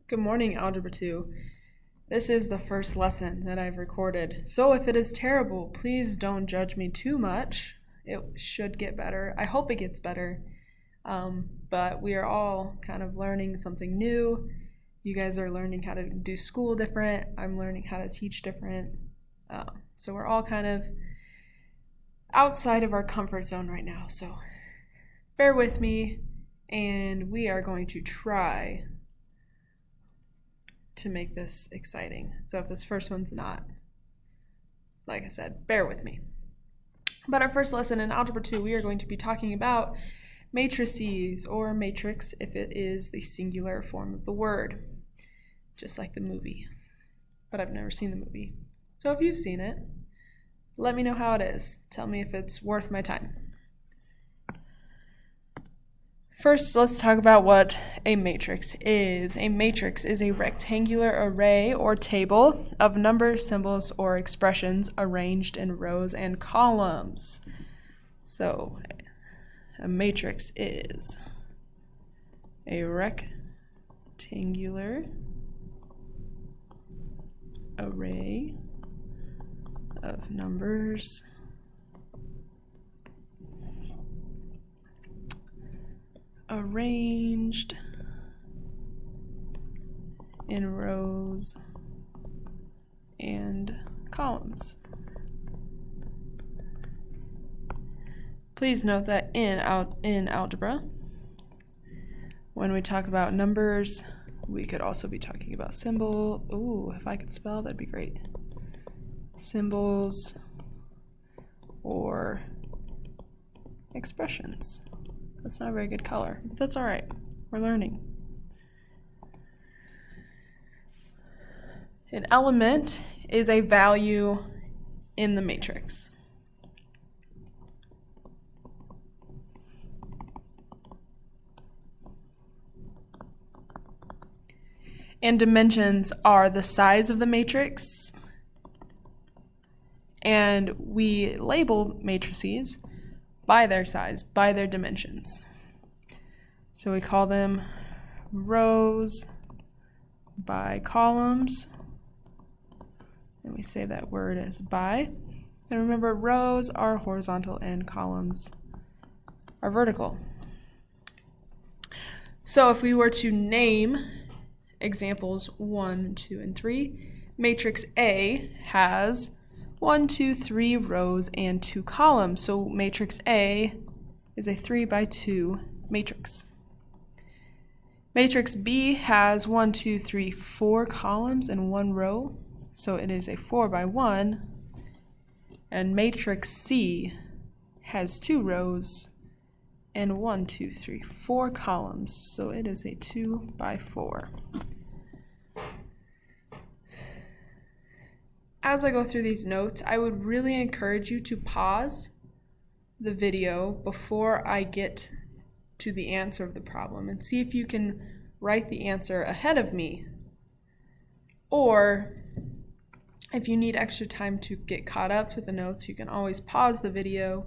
Good morning, Algebra 2. This is the first lesson that I've recorded, so if it is terrible, please don't judge me too much. It should get better. I hope it gets better, but we are all kind of learning something new. You guys are learning how to do school different. I'm learning how to teach different. So we're all kind of outside of our comfort zone right now, so bear with me, and we are going to try to make this exciting. So if this first one's not, like I said, bear with me. But our first lesson in Algebra 2, we are going to be talking about matrices, or matrix if it is the singular form of the word, just like the movie. But I've never seen the movie. So if you've seen it, let me know how it is. Tell me if it's worth my time. First, let's talk about what a matrix is. A matrix is a rectangular array or table of numbers, symbols, or expressions arranged in rows and columns. So, a matrix is a rectangular array of numbers, arranged in rows and columns. Please note that in algebra, when we talk about numbers, we could also be talking about symbol. Ooh, if I could spell, that'd be great. Symbols or expressions. That's not a very good color, but that's all right. We're learning. An element is a value in the matrix. And dimensions are the size of the matrix. And we label matrices by their size, by their dimensions. So we call them rows by columns. And we say that word as by. And remember, rows are horizontal and columns are vertical. So if we were to name examples 1, 2, and 3, matrix A has 1, 2, 3 rows and 2 columns. So matrix A is a 3 by 2 matrix. Matrix B has 1, 2, 3, 4 columns and 1 row. So it is a 4 by 1. And matrix C has 2 rows and 1, 2, 3, 4 columns. So it is a 2 by 4. As I go through these notes, I would really encourage you to pause the video before I get to the answer of the problem and see if you can write the answer ahead of me. Or if you need extra time to get caught up with the notes, you can always pause the video,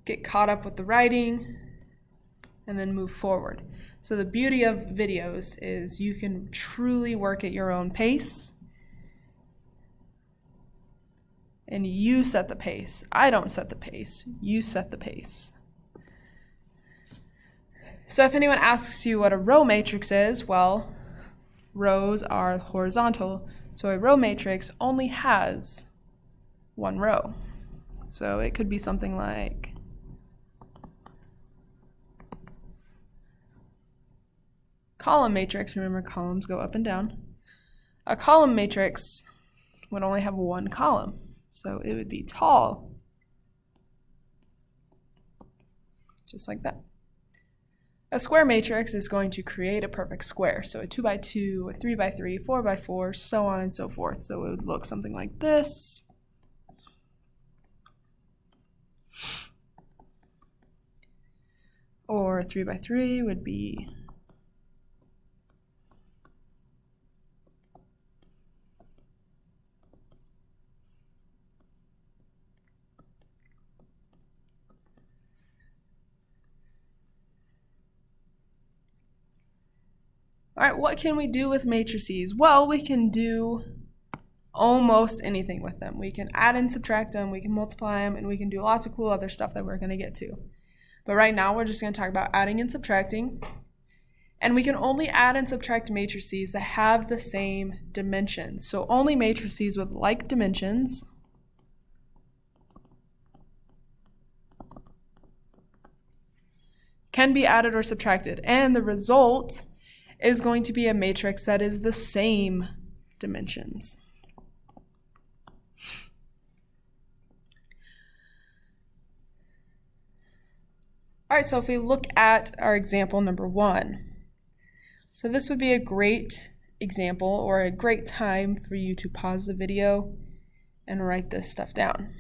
get caught up with the writing, and then move forward. So the beauty of videos is you can truly work at your own pace. And you set the pace. I don't set the pace. You set the pace. So if anyone asks you what a row matrix is, well, rows are horizontal. So a row matrix only has one row. So it could be something like column matrix. Remember, columns go up and down. A column matrix would only have one column. So it would be tall, just like that. A square matrix is going to create a perfect square. So a 2 by 2, a 3 by 3, 4 by 4, so on and so forth. So it would look something like this. Or a 3 by 3 would be All right, what can we do with matrices? Well, we can do almost anything with them. We can add and subtract them, we can multiply them, and we can do lots of cool other stuff that we're going to get to. But right now, we're just going to talk about adding and subtracting. And we can only add and subtract matrices that have the same dimensions. So only matrices with like dimensions can be added or subtracted. And the result is going to be a matrix that is the same dimensions. All right, so if we look at our example number 1, so this would be a great example or a great time for you to pause the video and write this stuff down.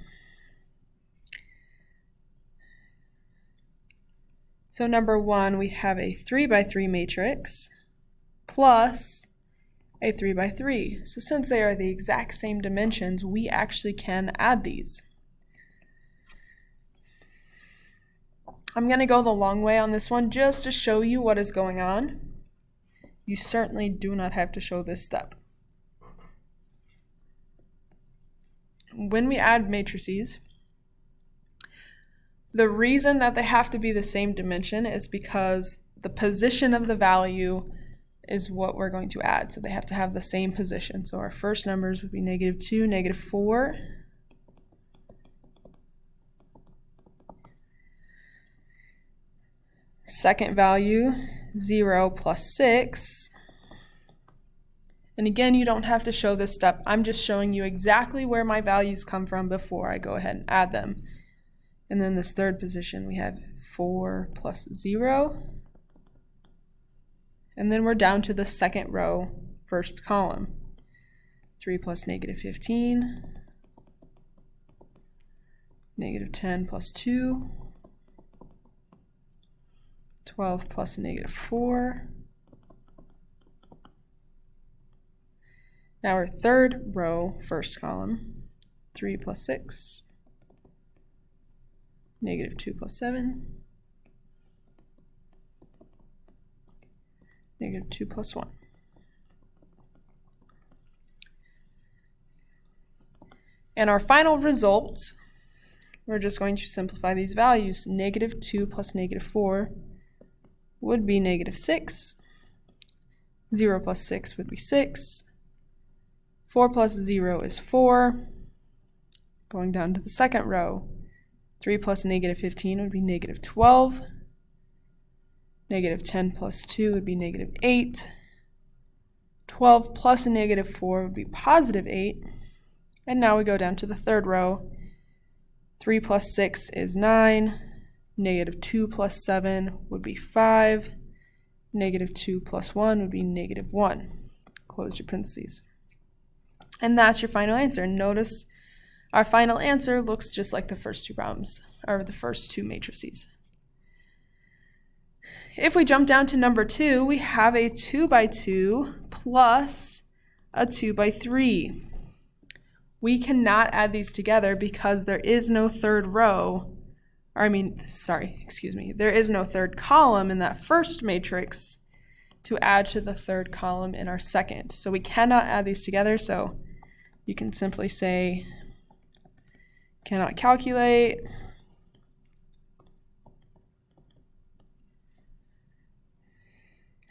So number 1, we have a 3 by 3 matrix plus a 3 by 3. So since they are the exact same dimensions, we actually can add these. I'm going to go the long way on this one just to show you what is going on. You certainly do not have to show this step. When we add matrices, the reason that they have to be the same dimension is because the position of the value is what we're going to add. So they have to have the same position. So our first numbers would be -2, -4. Second value, 0 plus 6. And again, you don't have to show this step. I'm just showing you exactly where my values come from before I go ahead and add them. And then this third position, we have 4 plus 0. And then we're down to the second row, first column. 3 plus -15. -10 plus 2. 12 plus -4. Now our third row, first column, 3 plus 6. -2 plus 7. -2 plus 1. And our final result, we're just going to simplify these values. -2 plus -4 would be -6. 0 plus 6 would be 6. 4 plus 0 is 4. Going down to the second row, 3 plus -15 would be -12. -10 plus 2 would be -8. 12 plus a -4 would be +8. And now we go down to the third row. 3 plus 6 is 9. -2 plus 7 would be 5. -2 plus 1 would be -1. Close your parentheses. And that's your final answer. Notice our final answer looks just like the first two problems, or the first two matrices. If we jump down to number 2, we have a 2 by 2 plus a 2 by 3. We cannot add these together because there is no third row, there is no third column in that first matrix to add to the third column in our second. So we cannot add these together, so you can simply say cannot calculate.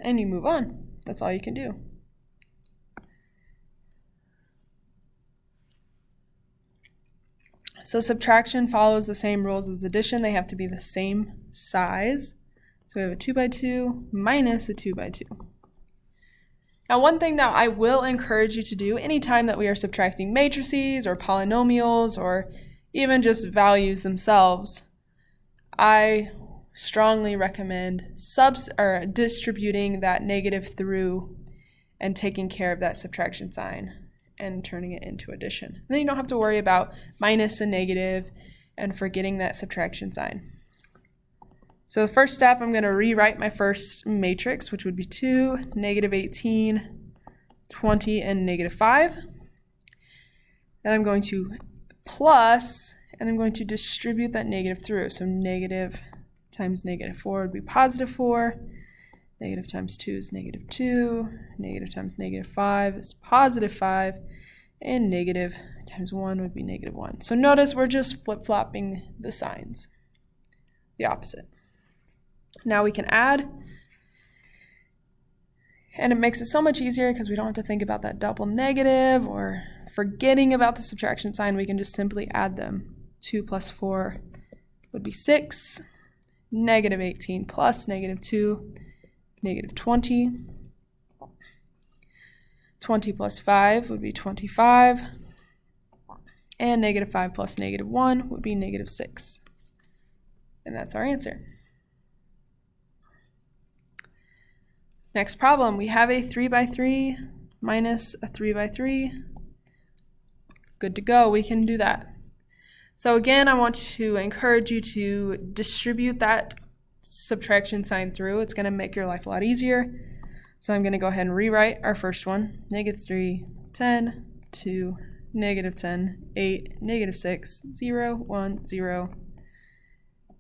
And you move on. That's all you can do. So subtraction follows the same rules as addition. They have to be the same size. So we have a 2 by 2 minus a 2 by 2. Now, one thing that I will encourage you to do anytime that we are subtracting matrices or polynomials or even just values themselves, I strongly recommend distributing that negative through and taking care of that subtraction sign and turning it into addition. And then you don't have to worry about minus and negative and forgetting that subtraction sign. So the first step, I'm going to rewrite my first matrix, which would be 2, -18, 20, and -5. And I'm going to plus, and I'm going to distribute that negative through. So negative times -4 would be +4. Negative times 2 is negative 2. Negative times negative 5 is positive 5. And negative times 1 would be negative 1. So notice we're just flip-flopping the signs, the opposite. Now we can add, and it makes it so much easier because we don't have to think about that double negative or forgetting about the subtraction sign. We can just simply add them. 2 plus 4 would be 6. Negative 18 plus negative 2, negative 20. 20 plus 5 would be 25. And negative 5 plus negative 1 would be negative 6. And that's our answer. Next problem, we have a 3 by 3 minus a 3 by 3. Good to go, we can do that. So again, I want to encourage you to distribute that subtraction sign through. It's going to make your life a lot easier. So I'm going to go ahead and rewrite our first one. Negative 3, 10, 2, negative 10, 8, negative 6, 0, 1, 0,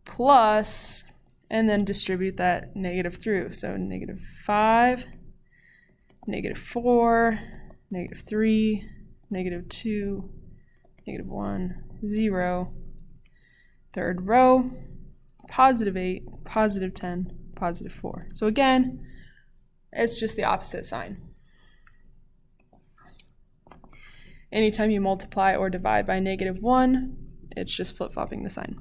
plus, and then distribute that negative through. So negative 5, negative 4, negative 3, negative 2, negative 1, 0. Third row, positive 8, positive 10, positive 4. So again, it's just the opposite sign. Anytime you multiply or divide by negative 1, it's just flip-flopping the sign.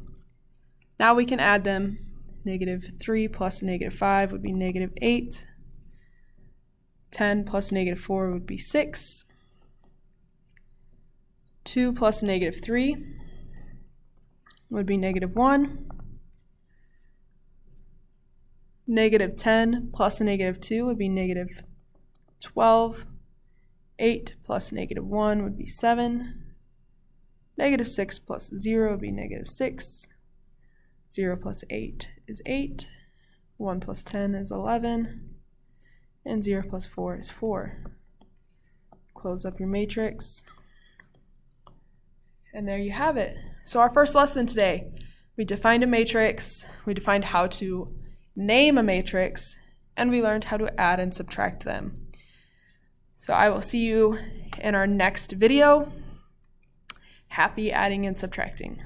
Now we can add them. Negative 3 plus negative 5 would be negative 8. 10 plus negative 4 would be 6. 2 plus negative 3 would be negative 1. Negative 10 plus a negative 2 would be negative 12. 8 plus negative 1 would be 7. Negative 6 plus 0 would be negative 6. 0 plus 8 is 8. 1 plus 10 is 11. And 0 plus 4 is 4. Close up your matrix. And there you have it. So our first lesson today, we defined a matrix, we defined how to name a matrix, and we learned how to add and subtract them. So I will see you in our next video. Happy adding and subtracting.